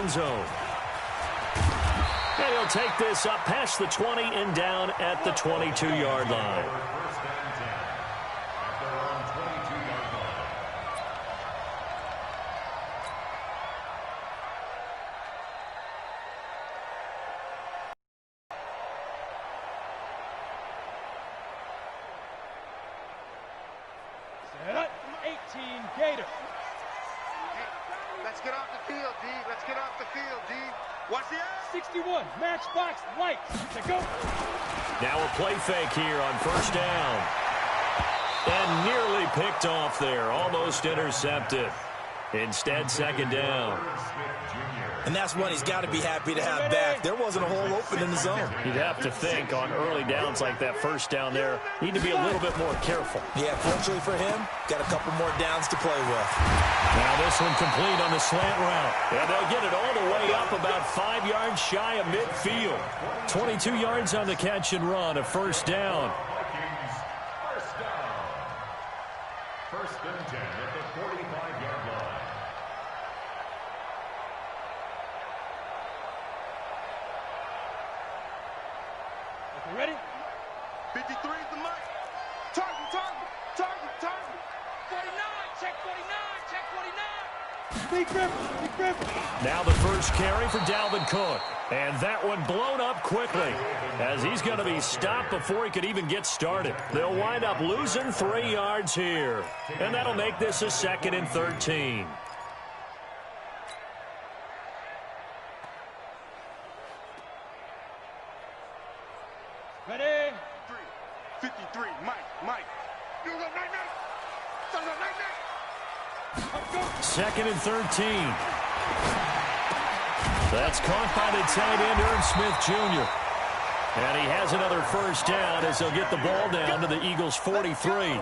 end zone. And he'll take this up past the 20 and down at the 22-yard line. Set up, 18, Gator. Let's get off the field, D. Let's get off the field, D. Watch the eye. 61, matchbox, light. To go. Now a play fake here on first down. And nearly picked off there. Almost intercepted. Instead, second down. And that's one he's got to be happy to have back. There wasn't a hole open in the zone. You'd have to think on early downs like that first down there, need to be a little bit more careful. Yeah, fortunately for him, got a couple more downs to play with. Now this one complete on the slant route. And they'll get it all the way up about 5 yards shy of midfield. 22 yards on the catch and run, a first down. First and 10 at the 45-yard line. Okay, ready? 53 is the mic. Target. 49, check 49, check 49. Big grip. Now the first carry for Dalvin Cook. And that one blown up quickly as he's going to be stopped before he could even get started. They'll wind up losing 3 yards here. And that'll make this a 2nd and 13. Ready? 53, Mike. You go, night. Second and 13. That's caught by the tight end, Irv Smith Jr. And he has another first down as he'll get the ball down to the Eagles' 43.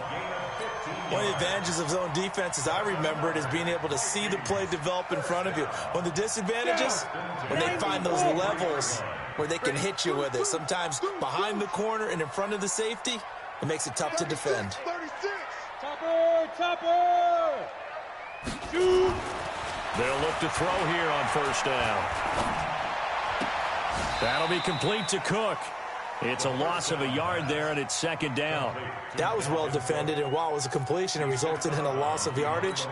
One of the advantages of zone defense, as I remember it, is being able to see the play develop in front of you. One of the disadvantages, when they find those levels where they can hit you with it, sometimes behind the corner and in front of the safety, it makes it tough to defend. 36. Topper. Shoot. They'll look to throw here on first down. That'll be complete to Cook. It's a loss of a yard there, and it's second down. That was well defended, and while it was a completion, it resulted in a loss of yardage.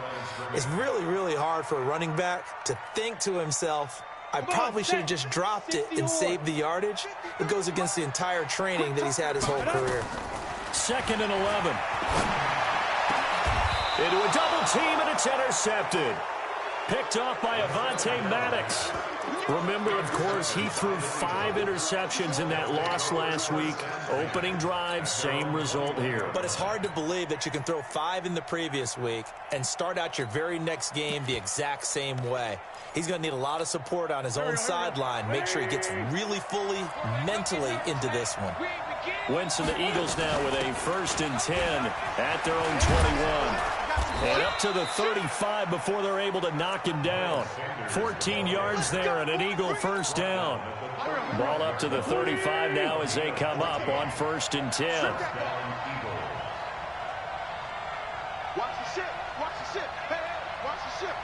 It's really, really hard for a running back to think to himself, I probably should have just dropped it and saved the yardage. It goes against the entire training that he's had his whole career. 2nd and 11. Into a double team, and it's intercepted. Picked off by Avonte Maddox. Remember, of course, he threw 5 interceptions in that loss last week. Opening drive, same result here. But it's hard to believe that you can throw 5 in the previous week and start out your very next game the exact same way. He's going to need a lot of support on his own sideline. Make sure he gets really fully, mentally into this one. Wentz and the Eagles now with a 1st and 10 at their own 21. And up to the 35 before they're able to knock him down. 14 yards there and an Eagle first down. Ball up to the 35 now as they come up on 1st and 10. Watch the ship. Hey, watch the ship.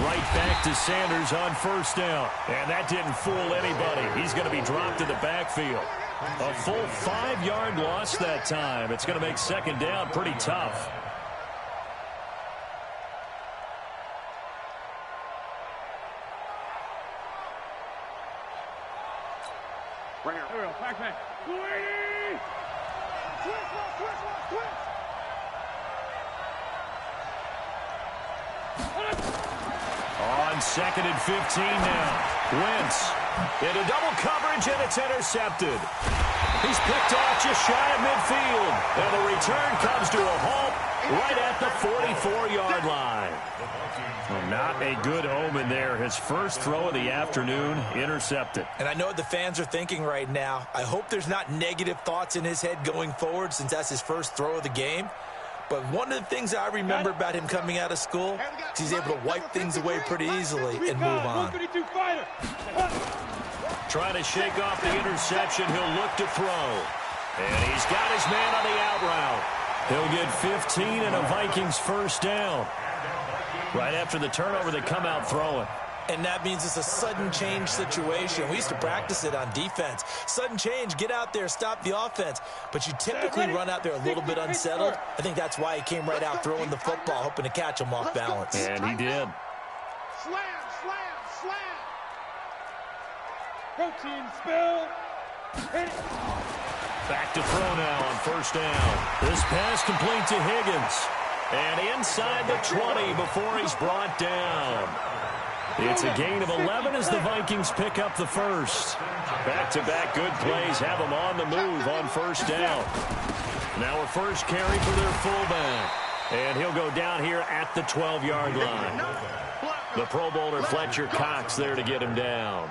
Right back to Sanders on first down. And that didn't fool anybody. He's going to be dropped in the backfield. A full 5-yard loss that time. It's going to make second down pretty tough. Right here. Back. On 2nd and 15 now. Wentz into double coverage, and it's intercepted. He's picked off just shy of midfield. And the return comes to a halt right at the 44-yard line. Well, not a good omen there. His first throw of the afternoon intercepted. And I know what the fans are thinking right now. I hope there's not negative thoughts in his head going forward since that's his first throw of the game. But one of the things I remember about him coming out of school is he's able to wipe things away pretty easily and move on. Trying to shake off the interception. He'll look to throw. And he's got his man on the out route. He'll get 15 and a Vikings first down. Right after the turnover, they come out throwing. And that means it's a sudden change situation. We used to practice it on defense. Sudden change, get out there, stop the offense. But you typically run out there a little bit unsettled. I think that's why he came right out throwing the football, hoping to catch him off balance. And he did. Slam, slam, slam. Protein spill. Hit it. Back to throw now on first down. This pass complete to Higgins. And inside the 20 before he's brought down. It's a gain of 11 as the Vikings pick up the first. Back-to-back good plays have them on the move on first down. Now a first carry for their fullback. And he'll go down here at the 12-yard line. The Pro Bowler Fletcher Cox there to get him down.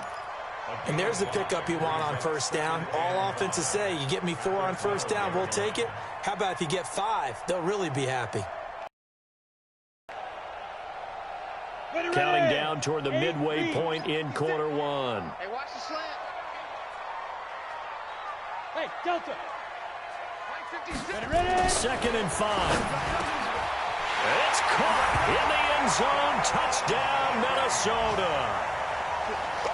And there's the pickup you want on first down. All offenses say, you get me 4 on first down, we'll take it. How about if you get 5? They'll really be happy. Counting down toward the midway point in quarter one. Hey, watch the slant. Hey, Delta. Right 56. Ready? 2nd and 5. It's caught in the end zone. Touchdown, Minnesota.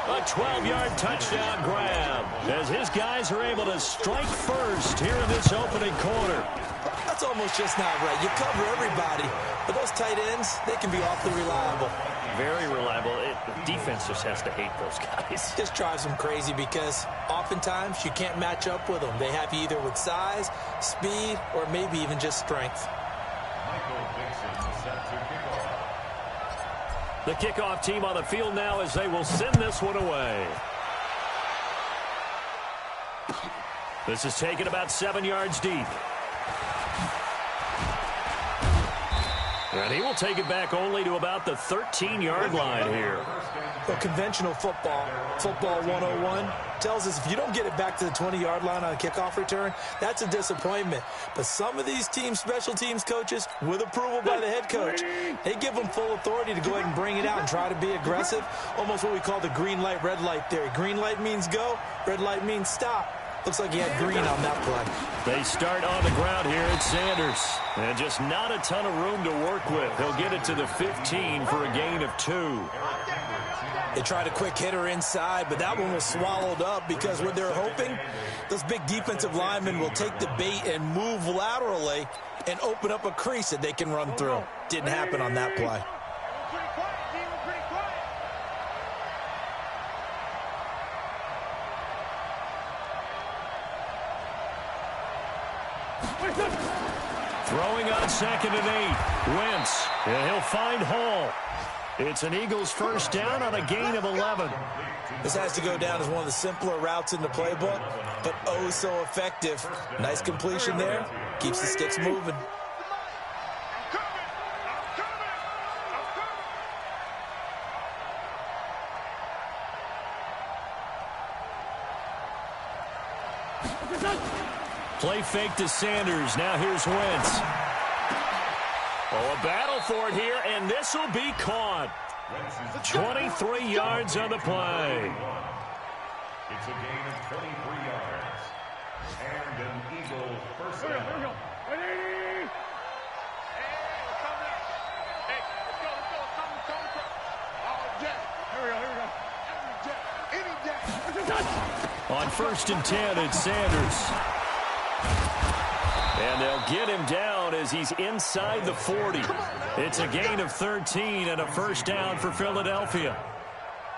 A 12-yard touchdown grab as his guys are able to strike first here in this opening quarter. That's almost just not right. You cover everybody, but those tight ends, they can be awfully reliable. Very reliable. The defense just has to hate those guys. Just drives them crazy because oftentimes you can't match up with them. They have you either with size, speed, or maybe even just strength. The kickoff team on the field now as they will send this one away. This is taken about 7 yards deep. And he will take it back only to about the 13-yard line here. Well, conventional football 101, tells us if you don't get it back to the 20-yard line on a kickoff return, that's a disappointment. But some of these team special teams coaches, with approval by the head coach, they give them full authority to go ahead and bring it out and try to be aggressive. Almost what we call the green light, red light theory. Green light means go, red light means stop. Looks like he had green on that play. They start on the ground here at Sanders. And just not a ton of room to work with. He'll get it to the 15 for a gain of 2. They tried a quick hitter inside, but that one was swallowed up because what they're hoping, those big defensive linemen will take the bait and move laterally and open up a crease that they can run through. Didn't happen on that play. Pretty quiet, team. We're pretty quiet. Throwing on 2nd and 8. Wentz. And he'll find Hall. It's an Eagles first down on a gain of 11. This has to go down as one of the simpler routes in the playbook, but oh so effective. Nice completion there. Keeps the sticks moving. Play fake to Sanders. Now here's Wentz. Oh, a battle for it here, and this will be caught. 23 yards on the play. It's a gain of 23 yards. And an Eagle first down. Here we go. Ready? Hey, let's go. Come. All day. Here we go. Any day. On 1st and 10, it's Sanders. And they'll get him down as he's inside the 40. It's a gain of 13 and a first down for Philadelphia.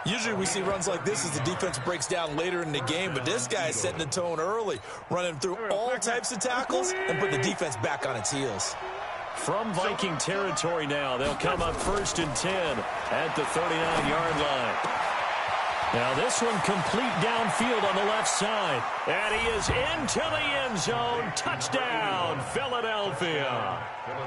Usually we see runs like this as the defense breaks down later in the game, but this guy is setting the tone early, running through all types of tackles and putting the defense back on its heels. From Viking territory now, they'll come up 1st and 10 at the 39-yard line. Now this one complete downfield on the left side. And he is into the end zone. Touchdown, Philadelphia.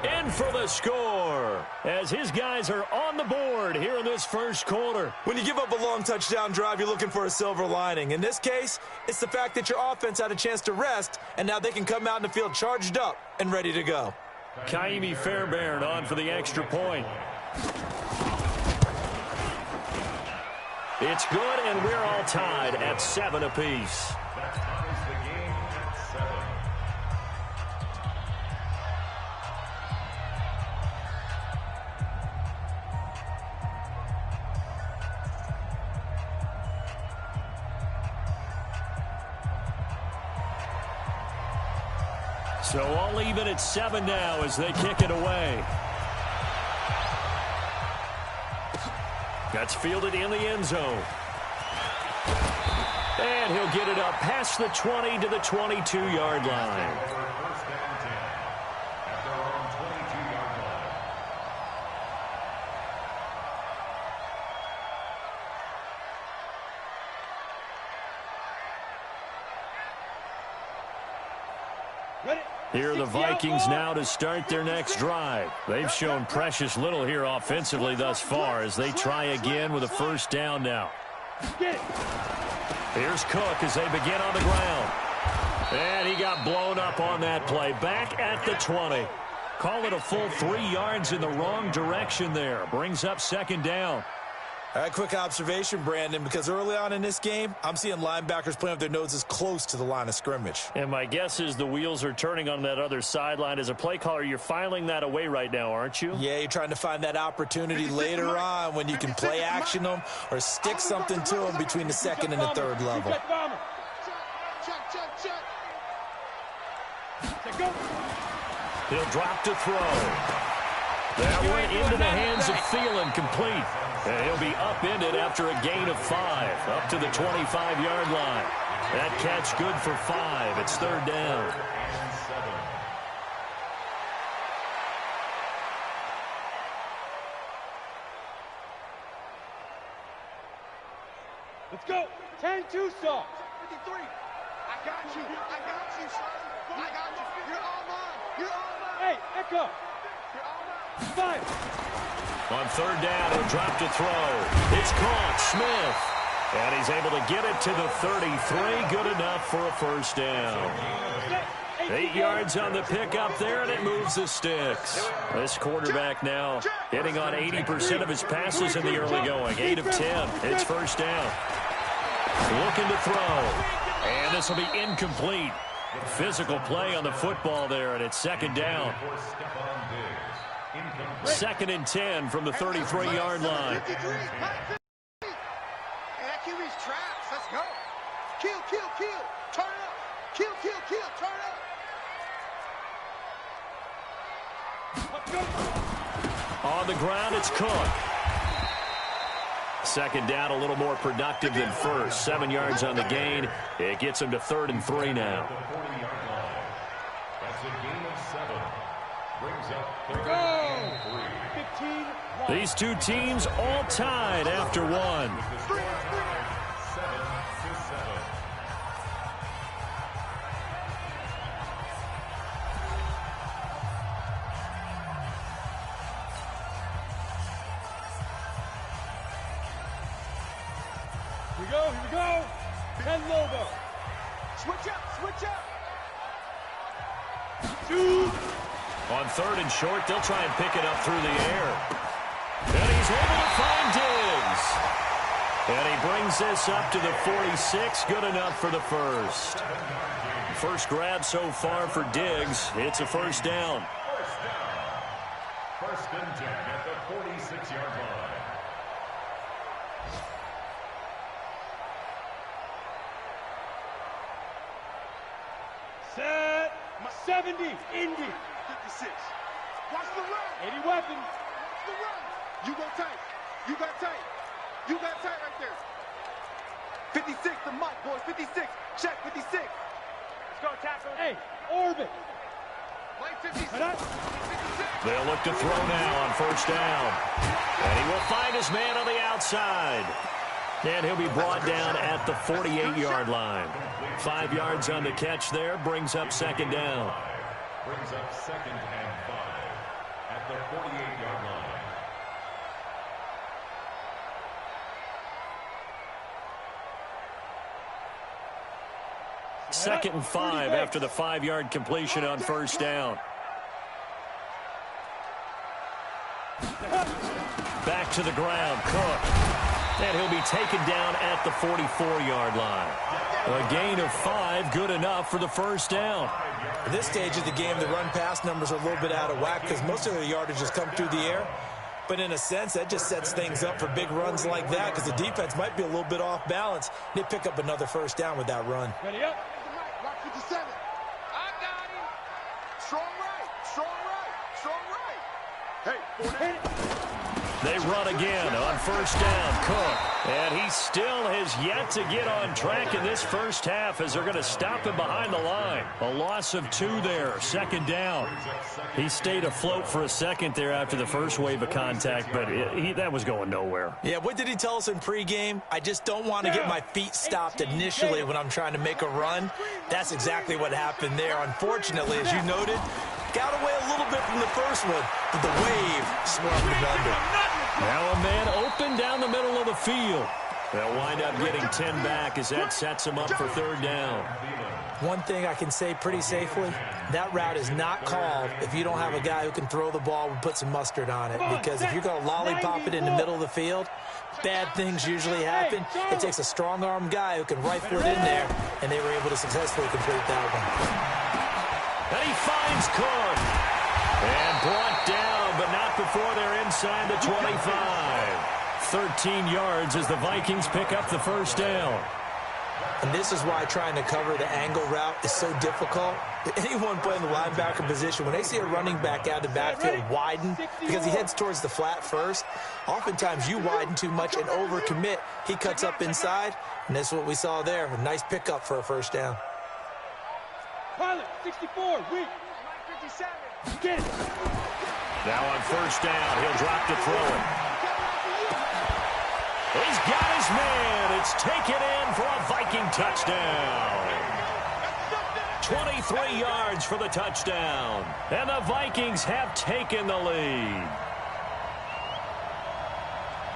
In for the score as his guys are on the board here in this first quarter. When you give up a long touchdown drive, you're looking for a silver lining. In this case, it's the fact that your offense had a chance to rest, and now they can come out in the field charged up and ready to go. Kaimi Fairbairn on for the extra point. It's good, and we're all tied at 7 apiece. That ties the game at 7. So all even at 7 now as they kick it away. That's fielded in the end zone. And he'll get it up past the 20 to the 22-yard line. First down 10 at their own 22-yard line. Ready? Here are the Vikings now to start their next drive. They've shown precious little here offensively thus far as they try again with a first down now. Get it. Here's Cook as they begin on the ground. And he got blown up on that play. Back at the 20. Call it a full 3 yards in the wrong direction there. Brings up second down. All right, quick observation, Brandon, because early on in this game, I'm seeing linebackers playing with their noses close to the line of scrimmage. And my guess is the wheels are turning on that other sideline. As a play caller, you're filing that away right now, aren't you? Yeah, you're trying to find that opportunity later on when you can play action them or stick something to them between the second and the third level. He'll drop to throw. That went into the hands of Thielen, complete. And he'll be upended after a gain of 5, up to the 25-yard line. That catch good for 5. It's third down. Let's go. 10-2 stop. 53. I got you. I got you, son. I got you. You're all mine. You're all mine. Hey, Echo. You're all mine. 5. On third down, he'll drop to throw. It's caught, Smith. And he's able to get it to the 33. Good enough for a first down. 8 yards on the pickup there, and it moves the sticks. This quarterback now hitting on 80% of his passes in the early going. 8 of 10. It's first down. Looking to throw. And this will be incomplete. Physical play on the football there, and it's second down. Second and 10 from the 33-yard line. And that QB's traps. Let's go. Kill, kill, kill. Turn up. Kill, kill, kill. Turn up. On the ground, it's Cook. Second down, a little more productive than first. 7 yards on the gain. It gets him to 3rd and 3 now. That's a gain of 7. Brings up 3rd Go. 15. These two teams all tied after one. 7-7. Here we go. Here we go. 10 logo. Switch up. Switch up. 2. On 3rd and short, they'll try and pick it up through the air. And he's able to find Diggs. And he brings this up to the 46. Good enough for the first. First grab so far for Diggs. It's a first down. First and 10 at the 46-yard line. Set. 70. Indy. 56. Watch the run. 80 weapons. Watch the run. You go tight. You got tight. You got tight right there. 56, the mic, boys. 56. Check 56. Let's go, tackle. Hey, orbit. Play 56. Right up. 56. They'll look to throw now on first down. And he will find his man on the outside. And he'll be brought down at the 48-yard line. 5 yards on the catch there. Brings up second down. Brings up 2nd and 5 at the 48-yard line. Second and 5 after the 5-yard completion on first down. Back to the ground, Cook. And he'll be taken down at the 44-yard line. A gain of 5, good enough for the first down. At this stage of the game, the run-pass numbers are a little bit out of whack because most of the yardage has come through the air. But in a sense, that just sets things up for big runs like that because the defense might be a little bit off balance. They pick up another first down with that run. Ready up. Lock 57. I got him. They run again on first down. Cook. And he still has yet to get on track in this first half as they're going to stop him behind the line. A loss of 2 there. Second down. He stayed afloat for a second there after the first wave of contact, but that was going nowhere. Yeah, what did he tell us in pregame? I just don't want to get my feet stopped initially when I'm trying to make a run. That's exactly what happened there. Unfortunately, as you noted, got away a little bit from the first one, but the wave swarmed him under. Now a man open down the middle of the field. They'll wind up getting 10 back as that sets him up for third down. One thing I can say pretty safely, that route is not called if you don't have a guy who can throw the ball and put some mustard on it. Because if you're going to lollipop it in the middle of the field, bad things usually happen. It takes a strong-arm guy who can rifle it in there, and they were able to successfully complete that one. And he finds Cook. And brought down, but not before they're inside the 25. 13 yards as the Vikings pick up the first down. And this is why trying to cover the angle route is so difficult. Anyone playing the linebacker position, when they see a running back out of the backfield widen because he heads towards the flat first, oftentimes you widen too much and overcommit. He cuts up inside, and that's what we saw there. A nice pickup for a first down. Pilot, 64, weak. 57. Get it. Now on first down, he'll drop to throw it. He's got his man. It's taken in for a Viking touchdown. 23 yards for the touchdown. And the Vikings have taken the lead.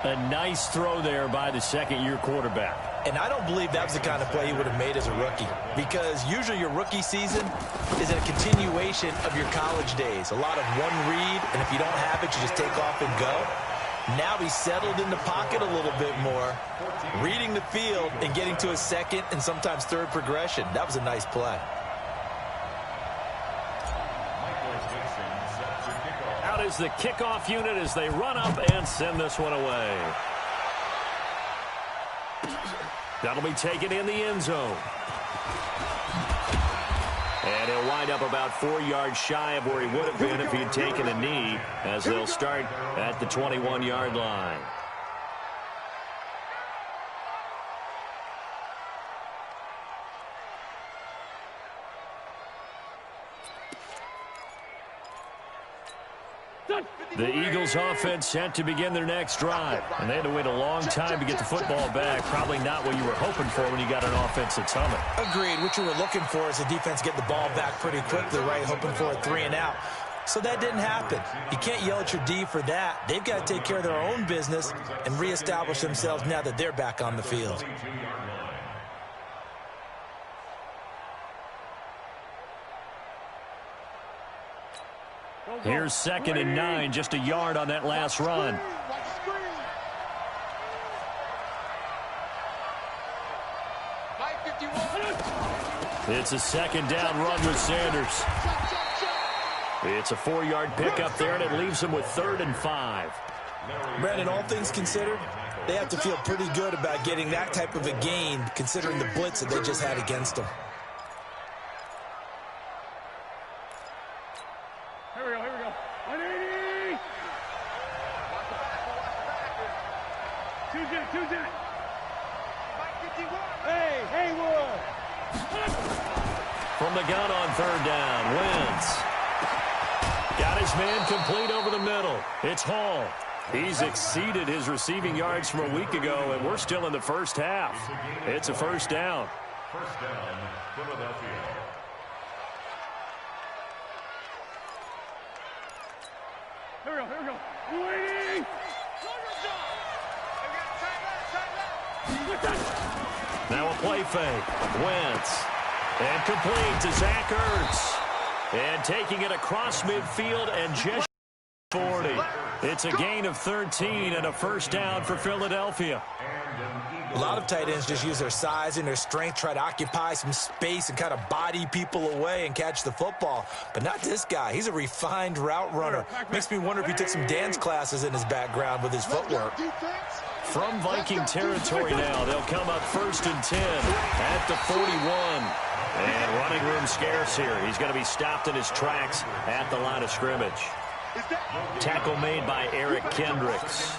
A nice throw there by the second-year quarterback. And I don't believe that was the kind of play he would have made as a rookie, because usually your rookie season is a continuation of your college days. A lot of one read, and if you don't have it, you just take off and go. Now he's settled in the pocket a little bit more, reading the field and getting to a second and sometimes third progression. That was a nice play. Out is the kickoff unit as they run up and send this one away. That'll be taken in the end zone. And he'll wind up about 4 yards shy of where he would have been if he had taken a knee, as they'll start at the 21-yard line. The Eagles offense set to begin their next drive, and they had to wait a long time to get the football back. Probably not what you were hoping for when you got an offense that's humming. Agreed. What you were looking for is the defense get the ball back pretty quickly, right? Hoping for a 3 and out. So that didn't happen. You can't yell at your D for that. They've got to take care of their own business and reestablish themselves now that they're back on the field. Here's 2nd and 9, just a yard on that last run. It's a 2nd down run with Sanders. It's a 4-yard pickup there, and it leaves him with 3rd and 5. Brandon, all things considered, they have to feel pretty good about getting that type of a gain, considering the blitz that they just had against them. Here we go, here we go. 180! Two jet. Hey, Haywood! From the gun on 3rd down, Wentz. Got his man complete over the middle. It's Hall. He's exceeded his receiving yards from a week ago, and we're still in the first half. It's a first down. First down, Philadelphia. Here we go. 280! Now a play fake. Wentz. And complete to Zach Ertz. And taking it across midfield and just 40. It's a gain of 13 and a first down for Philadelphia. A lot of tight ends just use their size and their strength, try to occupy some space and kind of body people away and catch the football. But not this guy. He's a refined route runner. Makes me wonder if he took some dance classes in his background with his footwork. From Viking territory now, they'll come up 1st and 10 at the 41. And running room scarce here. He's going to be stopped in his tracks at the line of scrimmage. Tackle made by Eric Kendricks.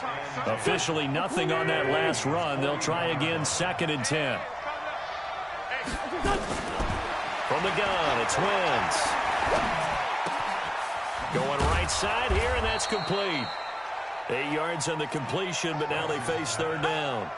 Officially nothing on that last run. They'll try again, 2nd and 10. From the gun, it's Wentz. Going right side here, and that's complete. 8 yards on the completion, but now they face 3rd down.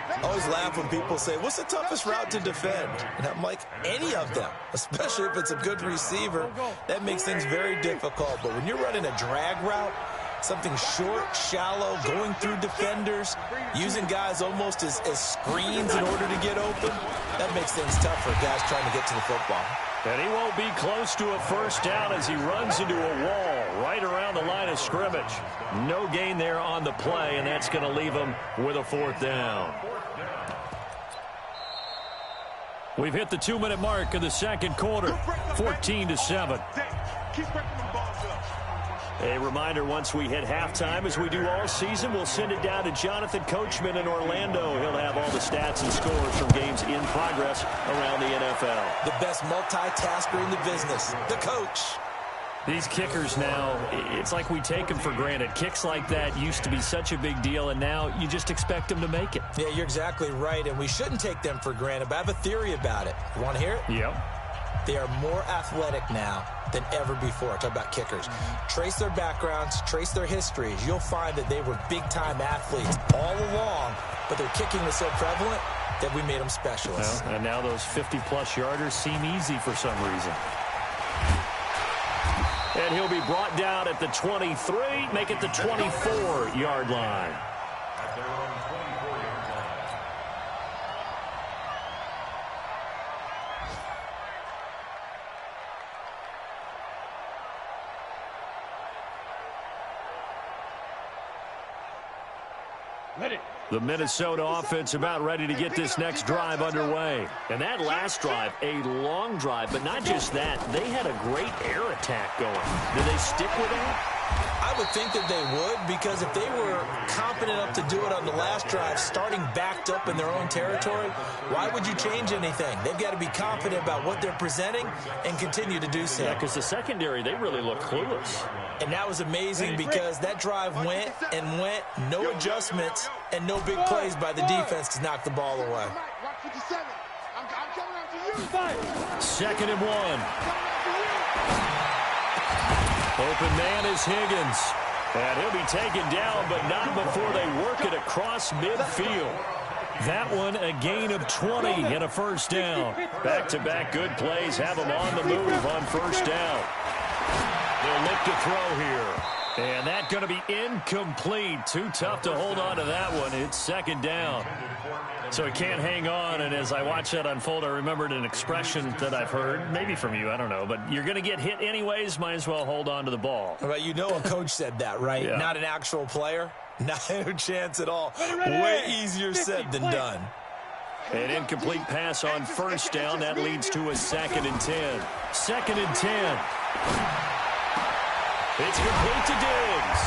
I always laugh when people say, what's the toughest route to defend? And I'm like, any of them, especially if it's a good receiver. That makes things very difficult. But when you're running a drag route, something short, shallow, going through defenders, using guys almost as screens in order to get open, that makes things tough for guys trying to get to the football. And he won't be close to a 1st down as he runs into a wall right around the line of scrimmage. No gain there on the play, and that's going to leave him with a 4th down. We've hit the 2-minute mark of the 2nd quarter, 14-7. A reminder, once we hit halftime, as we do all season, we'll send it down to Jonathan Coachman in Orlando. He'll have all the stats and scores from games in progress around the NFL. The best multitasker in the business, the coach. These kickers now, it's like we take them for granted. Kicks like that used to be such a big deal, and now you just expect them to make it. Yeah, you're exactly right, and we shouldn't take them for granted, but I have a theory about it. You want to hear it? Yep. They are more athletic now than ever before. Talk about kickers. Trace their backgrounds, trace their histories. You'll find that they were big-time athletes all along, but their kicking was so prevalent that we made them specialists. Well, and now those 50-plus yarders seem easy for some reason. And he'll be brought down at the 23, make it the 24-yard line. At their own 24-yard line. The Minnesota offense about ready to get this next drive underway. And that last drive, a long drive, but not just that. They had a great air attack going. Do they stick with that? I would think that they would, because if they were confident enough to do it on the last drive, starting backed up in their own territory, why would you change anything? They've got to be confident about what they're presenting and continue to do so. Yeah, because the secondary, they really look clueless. And that was amazing because that drive went and went, no adjustments, and no big plays by the defense to knock the ball away. 2nd and 1. Open man is Higgins. And he'll be taken down, but not before they work it across midfield. That one, a gain of 20 and a 1st down. Back-to-back good plays have them on the move on 1st down. They'll look to throw here. And that's going to be incomplete. Too tough to hold on to that one. It's 2nd down. So he can't hang on, and as I watch that unfold, I remembered an expression that I've heard, maybe from you, I don't know, but you're going to get hit anyways, might as well hold on to the ball. Well, you know a coach said that, right? Yeah. Not an actual player. Not a chance at all. Way easier said than done. An incomplete pass on 1st down. That leads to a 2nd and 10. 2nd and 10. It's complete to Diggs.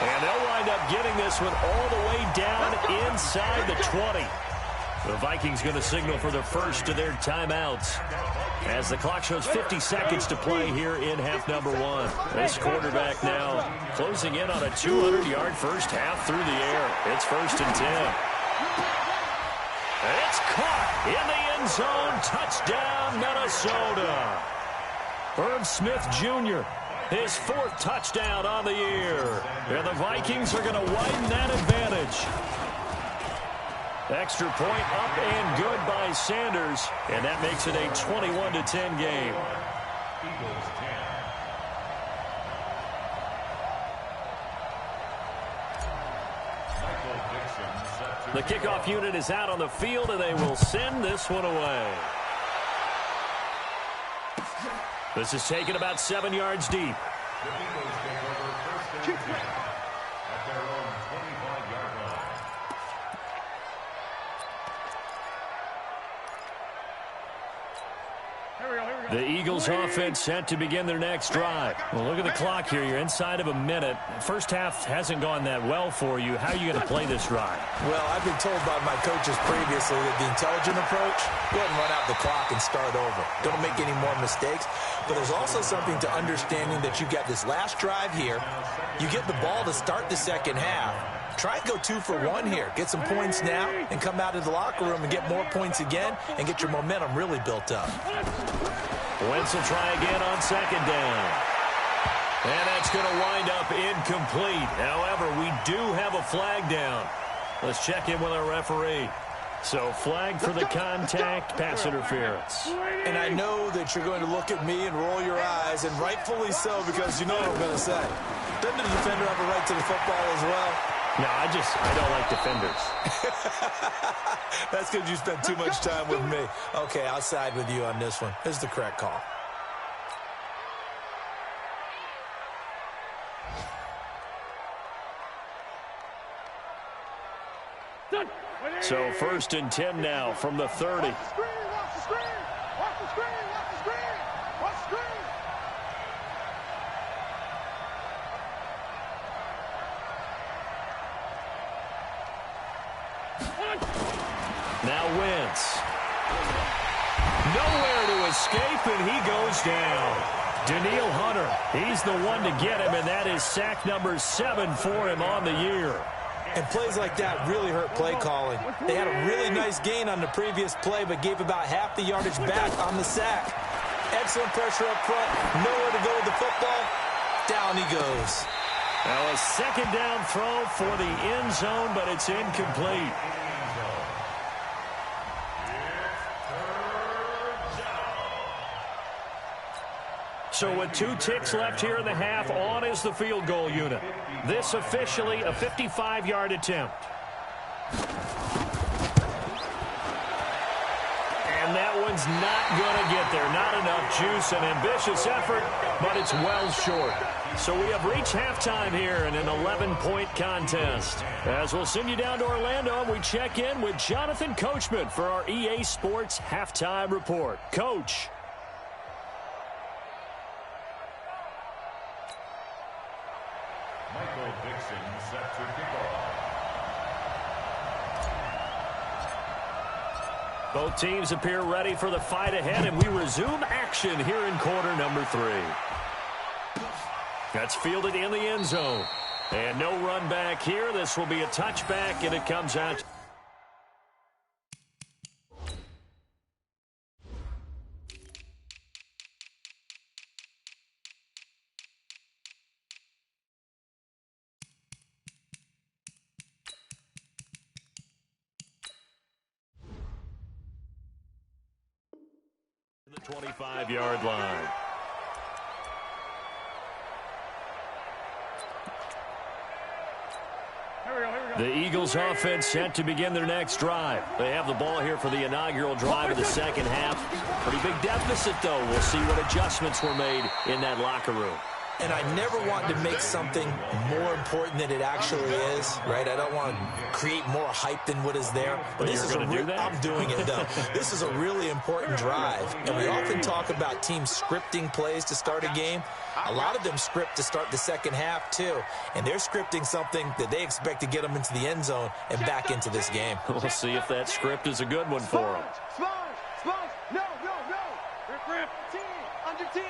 And they'll wind up getting this one all the way down inside the 20. The Vikings going to signal for the first of their timeouts as the clock shows 50 seconds to play here in half number 1. This quarterback now closing in on a 200-yard first half through the air. It's 1st and 10. It's caught in the end zone. Touchdown, Minnesota. Herb Smith Jr., his 4th touchdown on the year. And the Vikings are going to widen that advantage. Extra point up and good by Sanders. And that makes it a 21-10 game. Eagles 10. The kickoff unit is out on the field, and they will send this one away. This is taken about 7 yards deep. The Eagles take over 1st and 10 at their own 25-yard line. The Eagles offense set to begin their next drive. Well, look at the clock here. You're inside of a minute. First half hasn't gone that well for you. How are you going to play this drive? Well, I've been told by my coaches previously that the intelligent approach, go ahead and run out the clock and start over. Don't make any more mistakes. But there's also something to understanding that you've got this last drive here. You get the ball to start the second half. Try and go 2 for 1 here. Get some points now and come out of the locker room and get more points again and get your momentum really built up. Wentz will try again on second down. And that's going to wind up incomplete. However, we do have a flag down. Let's check in with our referee. So flag for the contact, pass interference. And I know that you're going to look at me and roll your eyes, and rightfully so, because you know what I'm going to say. Doesn't the defender have a right to the football as well? No, I don't like defenders. That's because you spent too much time with me. Okay, I'll side with you on this one. This is the correct call. So 1st and 10 now from the 30. Watch the screen, watch the screen, watch the screen, watch the screen, watch the screen. Now Wentz. Nowhere to escape, and he goes down. Danielle Hunter, he's the one to get him, and that is sack number 7 for him on the year. And plays like that really hurt play calling. They had a really nice gain on the previous play, but gave about half the yardage back on the sack. Excellent pressure up front. Nowhere to go with the football. Down he goes. Now a second down throw for the end zone, but it's incomplete. So with 2 ticks left here in the half, on is the field goal unit. This officially a 55-yard attempt. And that one's not going to get there. Not enough juice, an ambitious effort, but it's well short. So we have reached halftime here in an 11-point contest. As we'll send you down to Orlando, and we check in with Jonathan Coachman for our EA Sports Halftime Report. Coach. Set to kick off. Both teams appear ready for the fight ahead, and we resume action here in quarter number 3. That's fielded in the end zone. And no run back here. This will be a touchback, and it comes out. The 25-yard line. The Eagles offense set to begin their next drive. They have the ball here for the inaugural drive of the second half. Pretty big deficit, though. We'll see what adjustments were made in that locker room. And I never want to make something more important than it actually is, right? I don't want to create more hype than what is there. But this is I'm doing it, though. This is a really important drive. And we often talk about teams scripting plays to start a game. A lot of them script to start the second half, too. And they're scripting something that they expect to get them into the end zone and back into this game. We'll see if that script is a good one for them. No. Rip. Under 10.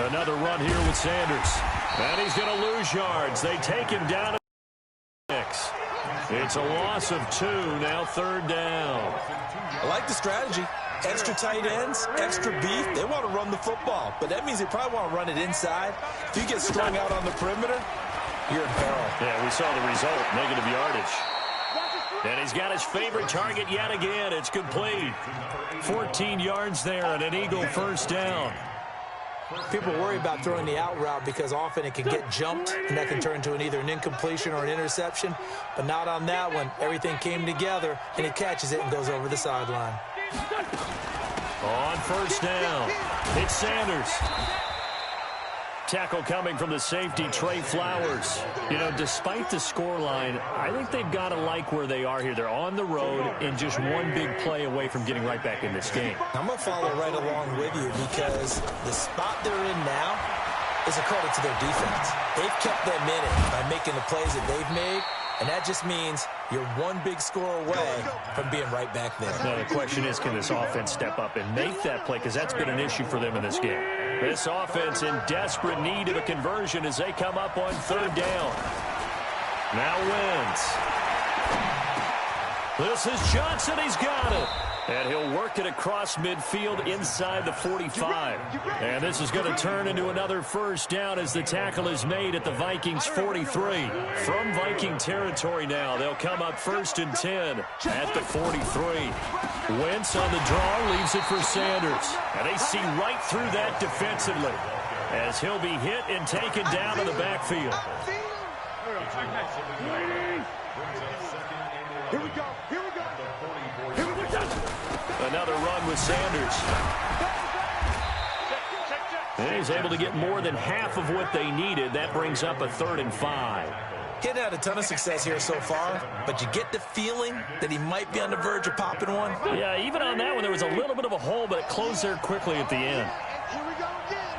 Another run here with Sanders. And he's going to lose yards. They take him down to 6. It's a loss of 2, now 3rd down. I like the strategy. Extra tight ends, extra beef. They want to run the football, but that means they probably want to run it inside. If you get strung out on the perimeter, you're in peril. Yeah, we saw the result, negative yardage. And he's got his favorite target yet again. It's complete. 14 yards there and an Eagle first down. People worry about throwing the out route because often it can get jumped, and that can turn into either an incompletion or an interception. But not on that one. Everything came together, and he catches it and goes over the sideline. On first down, it's Sanders. tackle coming from the safety, Trey Flowers. You know, despite the scoreline, I think they've got to like where they are here. They're on the road and just one big play away from getting right back in this game. I'm going to follow right along with you because the spot they're in now is a credit to their defense. They've kept them in it by making the plays that they've made, and that just means you're one big score away from being right back there. Now, the question is, can this offense step up and make that play? Because that's been an issue for them in this game. This offense in desperate need of a conversion as they come up on third down. Now Wentz. This is Johnson. He's got it. And he'll work it across midfield inside the 45. And this is going to turn into another first down as the tackle is made at the Vikings 43. From Viking territory now, they'll come up 1st and 10 at the 43. Wentz on the draw, leaves it for Sanders. And they see right through that defensively as he'll be hit and taken down in the backfield. Here we go. Here we go. Here we go. Another run with Sanders. And he's able to get more than half of what they needed. That brings up a 3rd and 5. He hadn't had a ton of success here so far, but you get the feeling that he might be on the verge of popping one. Yeah, even on that one, there was a little bit of a hole, but it closed there quickly at the end. Here we go again.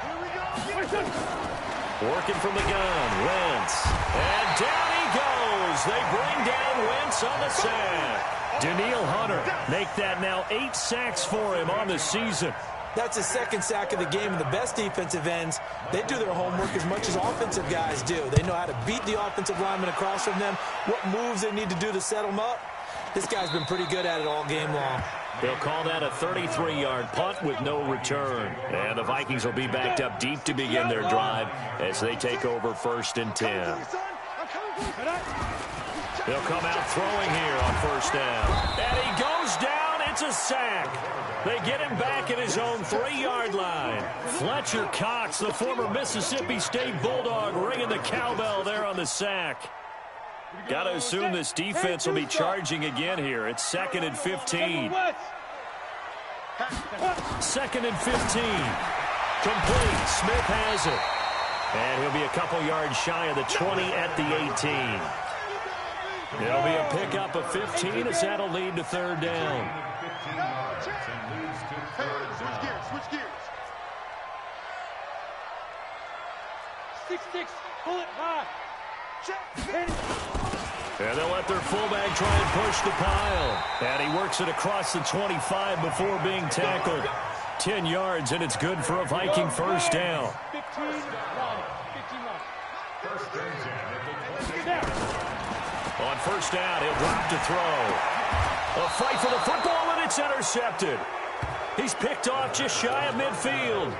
Here we go again. Working from the gun, Wentz. And down he goes. They bring down Wentz on the sack. Daniil Hunter make that now 8 sacks for him on the season. That's his 2nd sack of the game, and the best defensive ends, they do their homework as much as offensive guys do. They know how to beat the offensive lineman across from them, what moves they need to do to set them up. This guy's been pretty good at it all game long. They'll call that a 33-yard punt with no return. And the Vikings will be backed up deep to begin their drive as they take over 1st and 10. They'll come out throwing here on 1st down. And he goes down. It's a sack. They get him back at his own 3-yard line. Fletcher Cox, the former Mississippi State Bulldog, ringing the cowbell there on the sack. Got to assume this defense will be charging again here. It's 2nd and 15. 2nd and 15. Complete. Smith has it. And he'll be a couple yards shy of the 20 at the 18. It'll be a pickup of 15 as that'll lead to 3rd down. Switch gears. Switch gears. 6-6. Pull it high. And they'll let their fullback try and push the pile. And he works it across the 25 before being tackled. 10 yards, and it's good for a Viking first down. 15-1. On 1st down, he'll drop to throw. A fight for the football, and it's intercepted. He's picked off just shy of midfield.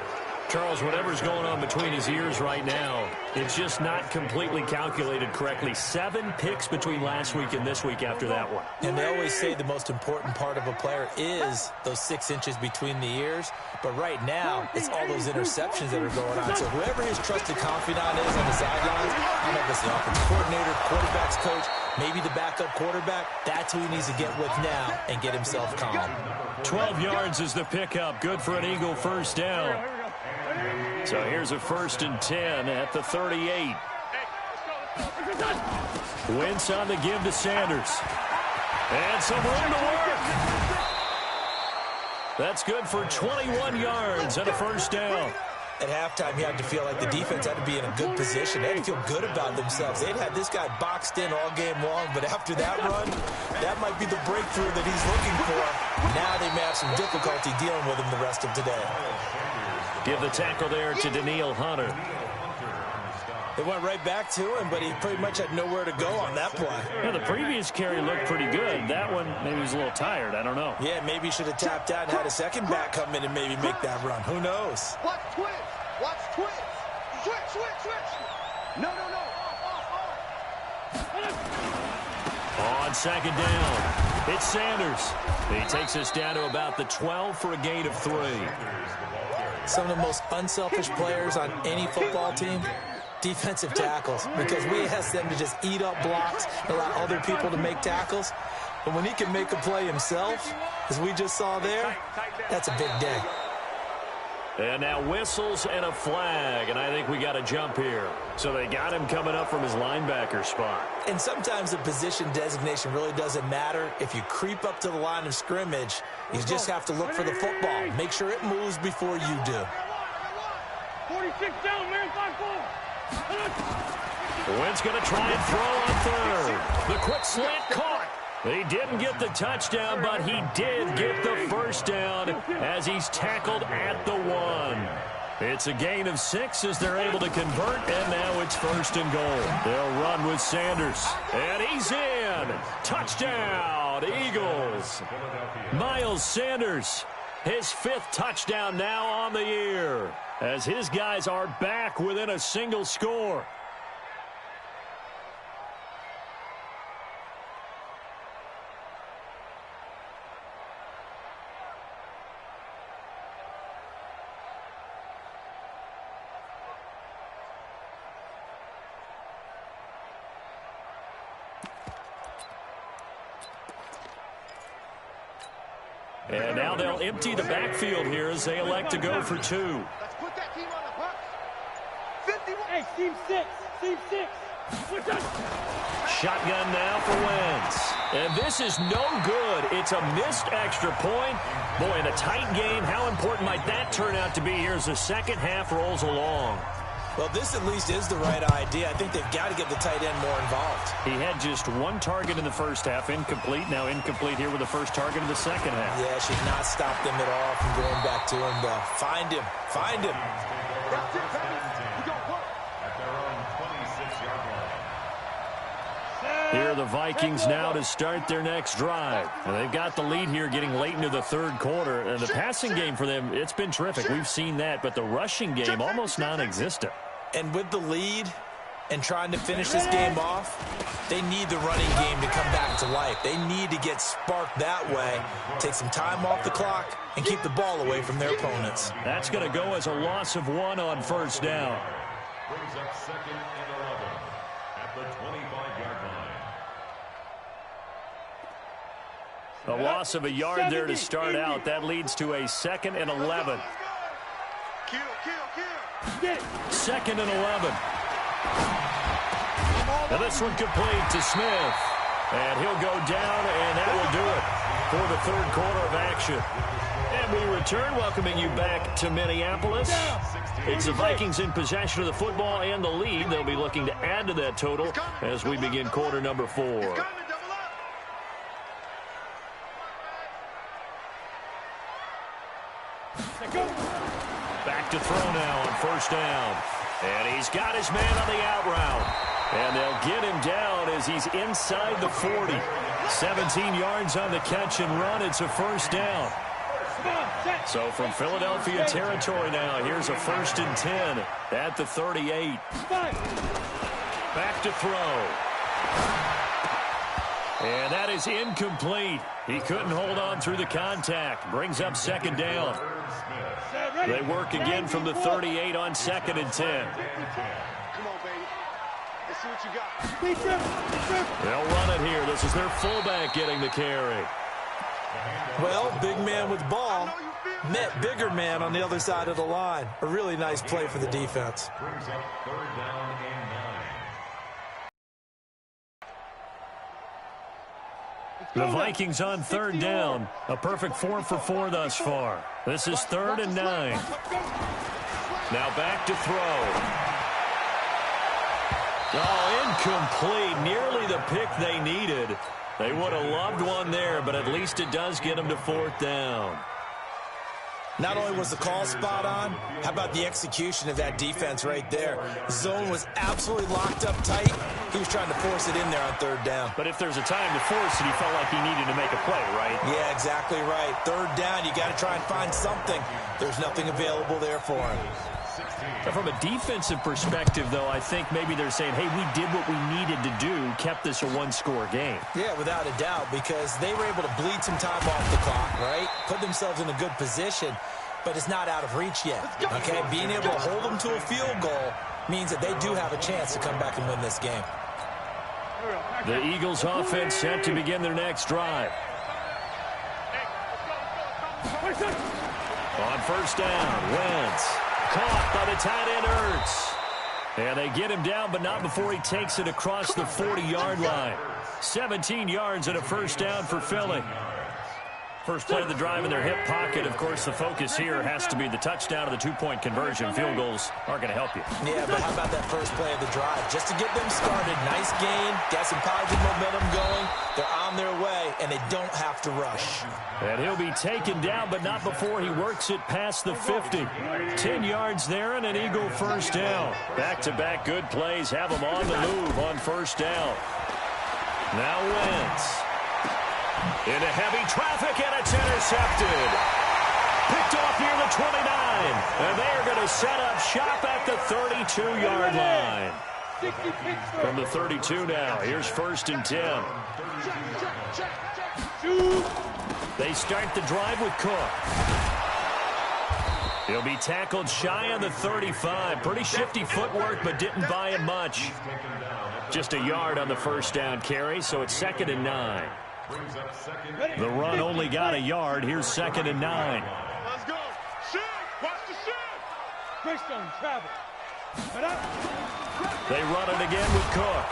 Charles, whatever's going on between his ears right now, it's just not completely calculated correctly. 7 picks between last week and this week after that one. And they always say the most important part of a player is those 6 inches between the ears. But right now, it's all those interceptions that are going on. So whoever his trusted confidant is on the sidelines, I don't know if it's the offensive coordinator, quarterback's coach, maybe the backup quarterback, that's who he needs to get with now and get himself calm. 12 yards is the pickup. Good for an Eagle first down. So here's a 1st and 10 at the 38. Wentz on the give to Sanders. And some room to work. That's good for 21 yards and a first down. At halftime, you had to feel like the defense had to be in a good position. They had to feel good about themselves. They'd had this guy boxed in all game long, but after that run, that might be the breakthrough that he's looking for. Now they may have some difficulty dealing with him the rest of today. Give the tackle there to Daniil Hunter. They went right back to him, but he pretty much had nowhere to go on that play. Yeah, the previous carry looked pretty good. That one, maybe he was a little tired. I don't know. Yeah, maybe he should have tapped out and had a second back come in and maybe make that run. Who knows? Watch twitch. Watch twitch. Switch, switch, switch. No, no, no. On 2nd down, it's Sanders. He takes us down to about the 12 for a gain of 3. Some of the most unselfish players on any football team, defensive tackles, because we ask them to just eat up blocks and allow other people to make tackles. But when he can make a play himself, as we just saw there, that's a big day. And now whistles and a flag, and I think we got a jump here. So they got him coming up from his linebacker spot. And sometimes the position designation really doesn't matter. If you creep up to the line of scrimmage, you just have to look for the football. Make sure it moves before you do. 46 down, man, 5-4. Wentz going to try and throw on third. The quick slant caught. He didn't get the touchdown, but he did get the first down as he's tackled at the 1. It's a gain of 6 as they're able to convert, and now it's 1st and goal. They'll run with Sanders, and he's in. Touchdown, Eagles. Miles Sanders, his 5th touchdown now on the year, as his guys are back within a single score. And now they'll empty the backfield here as they elect to go for 2. Let's put that team on the bus. 51. Hey, team 6. Team 6. What's up? Shotgun now for Wentz. And this is no good. It's a missed extra point. Boy, in a tight game, how important might that turn out to be here as the second half rolls along? Well, this at least is the right idea. I think they've got to get the tight end more involved. He had just 1 target in the first half, incomplete. Now incomplete here with the first target of the second half. Yeah, should not stop them at all from going back to him, though. Find him. Find him. That's it, baby. We got work. At their own 26-yard line. Here are the Vikings now to start their next drive. And they've got the lead here getting late into the 3rd quarter. And the passing game for them, it's been terrific. We've seen that. But the rushing game, almost non-existent. And with the lead and trying to finish this game off, they need the running game to come back to life. They need to get sparked that way, take some time off the clock, and keep the ball away from their opponents. That's going to go as a loss of 1 on 1st down. Brings up 2nd and 11 at the 25-yard line. A loss of a yard there to start out. That leads to a 2nd and 11. Kill, kill, kill. 2nd and 11. And this one complete to Smith. And he'll go down, and that will do it for the 3rd quarter of action. And we return, welcoming you back to Minneapolis. It's the Vikings in possession of the football and the lead. They'll be looking to add to that total as we begin quarter number 4. Back to throw now on 1st down. And he's got his man on the out route. And they'll get him down as he's inside the 40. 17 yards on the catch and run. It's a 1st down. So from Philadelphia territory now, here's a 1st and 10 at the 38. Back to throw. And that is incomplete. He couldn't hold on through the contact. Brings up 2nd down. They work again from the 38 on 2nd and 10. Come on, baby. Let's see what you got. They'll run it here. This is their fullback getting the carry. Well, big man with ball met bigger man on the other side of the line. A really nice play for the defense. Brings up 3rd down and 9. The Vikings on 3rd down. A perfect 4 for 4 thus far. This is 3rd and 9. Now back to throw. Oh, incomplete. Nearly the pick they needed. They would have loved one there, but at least it does get them to 4th down. Not only was the call spot on, how about the execution of that defense right there? Zone was absolutely locked up tight. He was trying to force it in there on 3rd down. But if there's a time to force it, he felt like he needed to make a play, right? Yeah, exactly right. 3rd down, you got to try and find something. There's nothing available there for him. From a defensive perspective, though, I think maybe they're saying, hey, we did what we needed to do, kept this a 1-score game. Yeah, without a doubt, because they were able to bleed some time off the clock, right? Put themselves in a good position, but it's not out of reach yet, okay? Being able to hold them to a field goal means that they do have a chance to come back and win this game. The Eagles offense set to begin their next drive. On first down, Wentz. Caught by the tight end, Ertz. And they get him down, but not before he takes it across the 40-yard line. 17 yards and a first down for Philly. First play of the drive in their hip pocket. Of course, the focus here has to be the touchdown of the two-point conversion. Field goals aren't going to help you. Yeah, but how about that first play of the drive? Just to get them started. Nice gain. Got some positive momentum going. They're on their way, and they don't have to rush. And he'll be taken down, but not before he works it past the 50. 10 yards there and an Eagle first down. Back-to-back good plays have him on the move on first down. Now Wentz. Into heavy traffic, and it's intercepted. Picked off near the 29. And they are going to set up shop at the 32-yard line. From the 32 now, here's first and 10. They start the drive with Cook. He'll be tackled shy on the 35. Pretty shifty footwork, but didn't buy him much. Just a yard on the first down carry, so it's 2nd and 9. The run only got a yard. Here's 2nd and 9. Let's go. Shoot. Watch the shoot. Greystone travel. They run it again with Cook.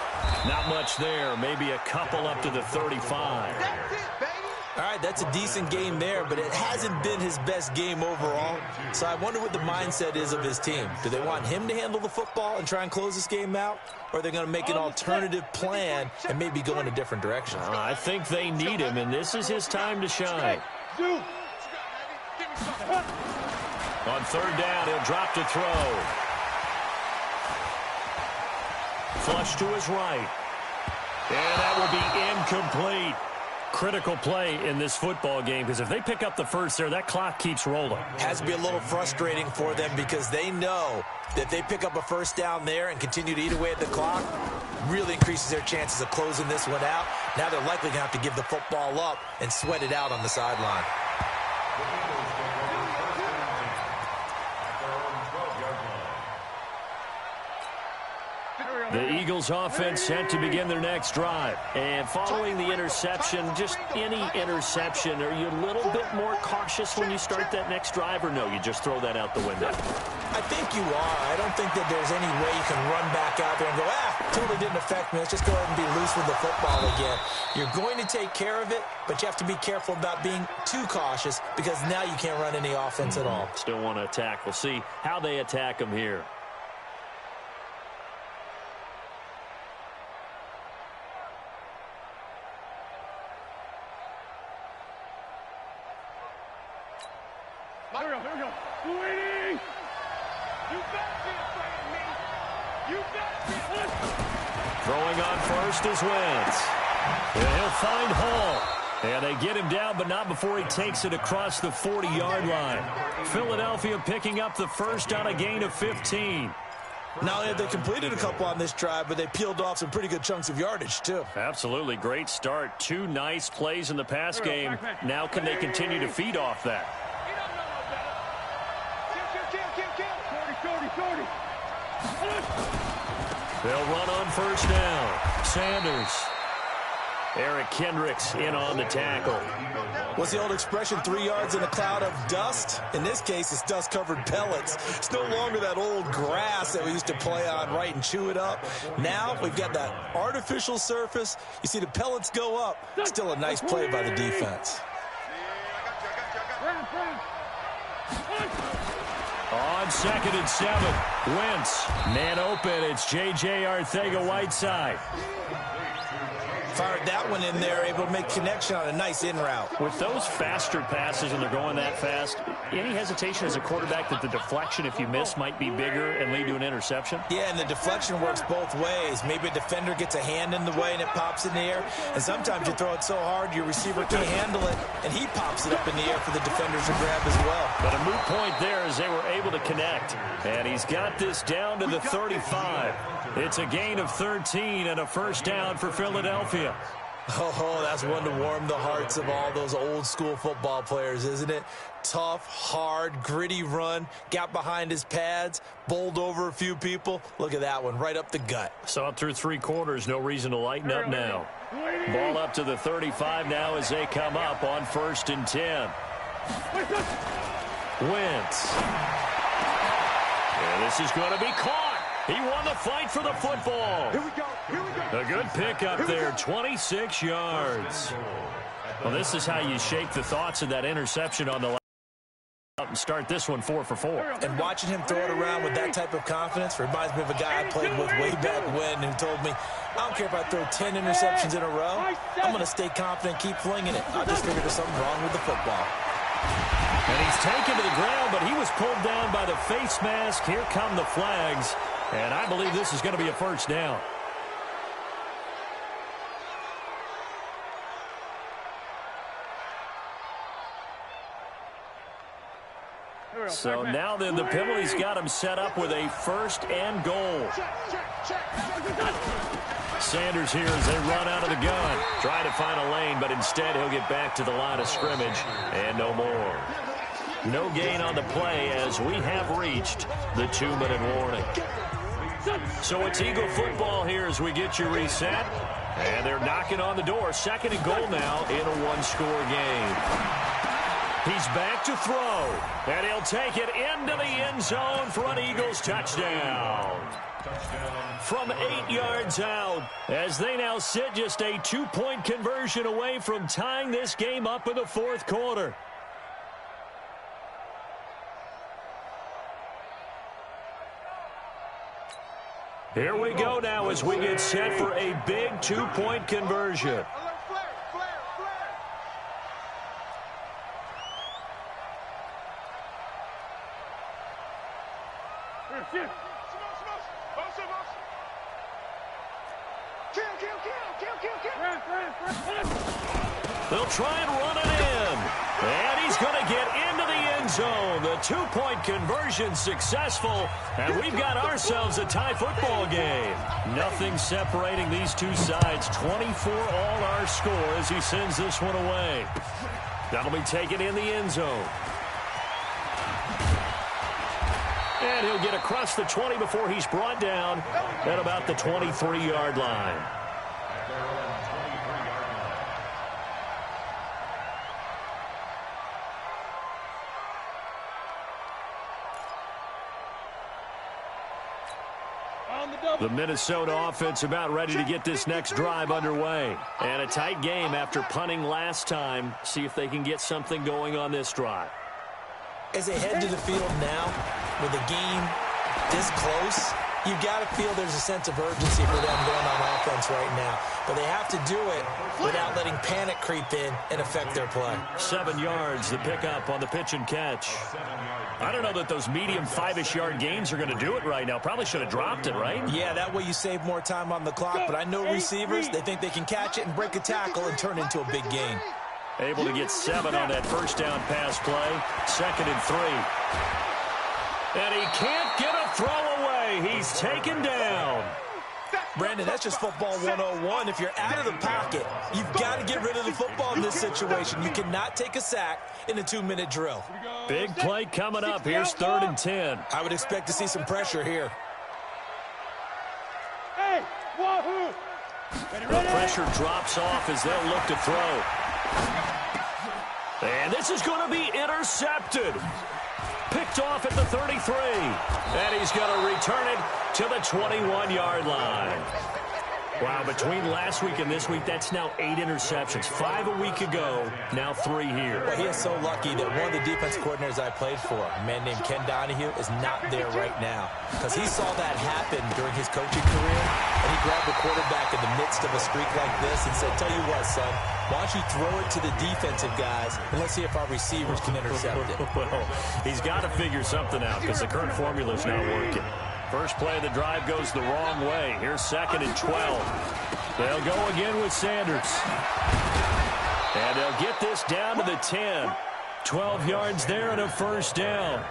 Not much there. Maybe a couple up to the 35. That's it, baby. All right, that's a decent game there, but it hasn't been his best game overall. So I wonder what the mindset is of his team. Do they want him to handle the football and try and close this game out? Or are they going to make an alternative plan and maybe go in a different direction? I think they need him, and this is his time to shine. On third down, he'll drop to throw. Flush to his right. And that will be incomplete. Critical play in this football game, because if they pick up the first there, that clock keeps rolling. Has to be a little frustrating for them because they know that if they pick up a first down there and continue to eat away at the clock, really increases their chances of closing this one out. Now they're likely going to have to give the football up and sweat it out on the sideline. The Eagles offense set to begin their next drive. And following the interception, just any interception, are you a little bit more cautious when you start that next drive, or no, you just throw that out the window? I think you are. I don't think that there's any way you can run back out there and go, totally didn't affect me. Let's just go ahead and be loose with the football again. You're going to take care of it, but you have to be careful about being too cautious because now you can't run any offense at all. Still want to attack. We'll see how they attack them here. Here we go. Waiting. You better be afraid of me. You better be. Throwing on first is Wentz. And he'll find Hall. And they get him down, but not before he takes it across the 40-yard line. Philadelphia picking up the first on a gain of 15. Not only have they completed a couple on this drive, but they peeled off some pretty good chunks of yardage, too. Absolutely. Great start. 2 nice plays in the pass game. Now can they continue to feed off that? They'll run on first down. Sanders. Eric Kendricks in on the tackle. What's the old expression, 3 yards in a cloud of dust? In this case, it's dust-covered pellets. It's no longer that old grass that we used to play on, right, and chew it up. Now we've got that artificial surface. You see the pellets go up. Still a nice play by the defense. On 2nd and 7, Wentz. Man open, it's J.J. Arcega-Whiteside. Fired that one in there, able to make connection on a nice in route. With those faster passes and they're going that fast, any hesitation as a quarterback that the deflection, if you miss, might be bigger and lead to an interception? Yeah, and the deflection works both ways. Maybe a defender gets a hand in the way and it pops in the air. And sometimes you throw it so hard your receiver can't handle it, and he pops it up in the air for the defenders to grab as well. But a moot point there as they were able to connect. And he's got this down to the 35. It's a gain of 13 and a first down for Philadelphia. Oh, that's one to warm the hearts of all those old school football players, isn't it? Tough, hard, gritty run, got behind his pads, bowled over a few people. Look at that one, right up the gut. Saw it through 3 quarters, no reason to lighten up now. Ball up to the 35 now as they come up on 1st and 10. Wentz. And this is going to be caught. He won the fight for the football. Here we go. Here we go. A good pickup there, 26 yards. Well, this is how you shake the thoughts of that interception on the left and start this one 4 for 4. And watching him throw it around with that type of confidence reminds me of a guy I played with way back when who told me, I don't care if I throw 10 interceptions in a row, I'm going to stay confident, keep flinging it. I just figured there's something wrong with the football. And he's taken to the ground, but he was pulled down by the face mask. Here come the flags, and I believe this is going to be a first down. So now then, the penalty's got him set up with a first and goal. Sanders here as they run out of the gun. Try to find a lane, but instead he'll get back to the line of scrimmage and no more. No gain on the play as we have reached the 2-minute warning. So it's Eagle football here as we get you reset. And they're knocking on the door. 2nd and goal now in a one-score game. He's back to throw, and he'll take it into the end zone for an Eagles touchdown. From 8 yards out, as they now sit just a 2-point conversion away from tying this game up in the 4th quarter. Here we go now as we get set for a big 2-point conversion. They'll try and run it in. And he's going to get into the end zone. The 2-point conversion successful. And we've got ourselves a tie football game. Nothing separating these two sides. 24 all our score as he sends this one away. That'll be taken in the end zone. And he'll get across the 20 before he's brought down at about the 23-yard line. The Minnesota offense about ready to get this next drive underway. And a tight game after punting last time. See if they can get something going on this drive. As they head to the field now, with the game this close, you've got to feel there's a sense of urgency for them going on offense right now. But they have to do it without letting panic creep in and affect their play. 7 yards, the pickup on the pitch and catch. I don't know that those medium 5-ish yard gains are going to do it right now. Probably should have dropped it, right? Yeah, that way you save more time on the clock. But I know receivers, they think they can catch it and break a tackle and turn it into a big gain. Able to get 7 on that first down pass play. 2nd and 3. And he can't get a throw away. He's taken down. Brandon, that's just football 101. If you're out of the pocket, you've got to get rid of the football in this situation. You cannot take a sack in a 2-minute drill. Big play coming up. Here's 3rd and 10. I would expect to see some pressure here. Hey, wahoo! The pressure drops off as they'll look to throw. And this is going to be intercepted. Picked off at the 33. And he's going to return it to the 21-yard line. Wow, between last week and this week, that's now 8 interceptions. 5 a week ago, now 3 here. Well, he is so lucky that one of the defense coordinators I played for, a man named Ken Donahue, is not there right now. Because he saw that happen during his coaching career, and he grabbed the quarterback in the midst of a streak like this and said, tell you what, son, why don't you throw it to the defensive guys, and let's see if our receivers can intercept it. Well, he's got to figure something out because the current formula is not working. First play of the drive goes the wrong way. Here's 2nd and 12. They'll go again with Sanders. And they'll get this down to the 10. 12 yards there and a first down.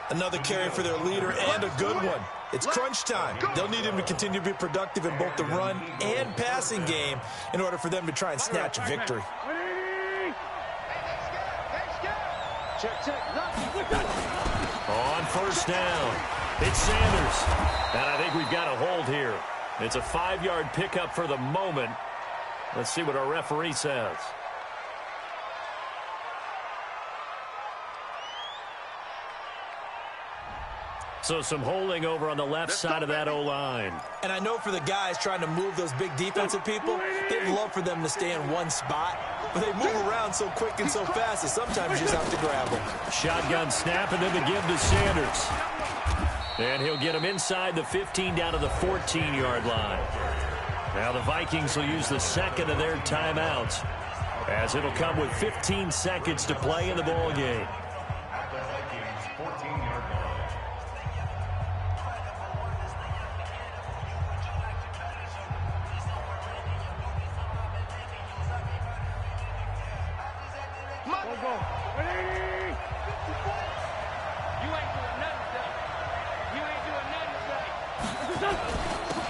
Another carry for their leader and a good one. It's crunch time. They'll need him to continue to be productive in both the run and passing game in order for them to try and snatch a victory. On first down, it's Sanders. And I think we've got a hold here. It's a 5-yard pickup for the moment. Let's see what our referee says. So some holding over on the left side of that O-line. And I know for the guys trying to move those big defensive people, they'd love for them to stay in one spot. But they move around so quick and so fast that sometimes you just have to grab them. Shotgun snap and then the give to Sanders. And he'll get him inside the 15 down to the 14-yard line. Now the Vikings will use the second of their timeouts, as it'll come with 15 seconds to play in the ball game. At the Vikings 14-yard line.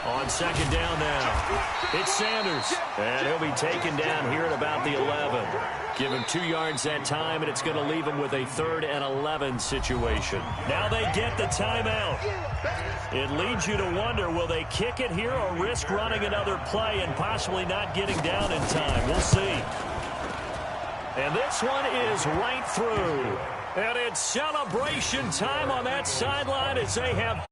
On second down now, it's Sanders, and he'll be taken down here at about the 11. Give him 2 yards that time, and it's going to leave him with a 3rd and 11 situation. Now they get the timeout. It leads you to wonder, will they kick it here or risk running another play and possibly not getting down in time? We'll see. And this one is right through. And it's celebration time on that sideline as they have